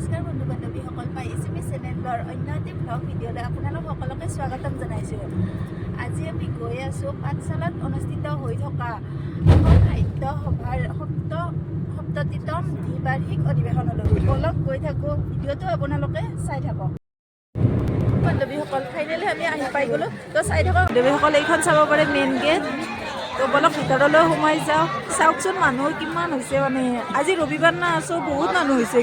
নমস্কাৰ বন্ধু বান্ধৱীসকল, পাহি-চিমি চেনেলৰ অন্য এটি ভ্লগ ভিডিঅ'লৈ আপোনালোক সকলোকে স্বাগতম জনাইছোঁ। আজি আমি গৈ আছোঁ পাঠশালাত অনুষ্ঠিত হৈ থকা এখন সাহিত্য সভাৰ সপ্ততিতম দ্বিবাৰ্ষিক অধিৱেশনলৈ। বলক গৈ থাকোঁ, ভিডিঅ'টো আপোনালোকে চাই থাকক। বান্ধৱীসকল, ফাইনেলি আমি আহি পাই গ'লোঁ। তো চাই থাকক বান্ধৱীসকল, এইখন চাব পাৰে মেইন গেট। তো বলক ভিতৰলৈ সোমাই যাওঁ। চাওকচোন মানুহ কিমান হৈছে, মানে আজি ৰবিবাৰ না, চ' বহুত মানুহ হৈছে।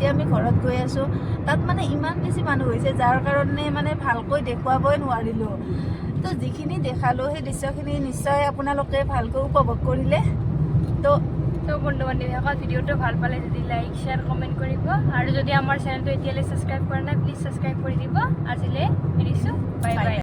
এতিয়া আমি ঘৰত গৈ আছোঁ। তাত মানে ইমান বেছি মানুহ হৈছে, যাৰ কাৰণে মানে ভালকৈ দেখুৱাবই নোৱাৰিলোঁ। তো যিখিনি দেখালোঁ সেই দৃশ্যখিনি নিশ্চয় আপোনালোকে ভালকৈ উপভোগ কৰিলে। তো বন্ধু বান্ধৱীসকল, ভিডিঅ'টো ভাল পালে যদি লাইক শ্বেয়াৰ কমেণ্ট কৰিব, আৰু যদি আমাৰ চেনেলটো এতিয়ালৈ ছাবস্ক্ৰাইব কৰা নাই প্লিজ ছাবস্ক্ৰাইব কৰি দিব। আজিলৈ এৰিছোঁ, বাই বাই।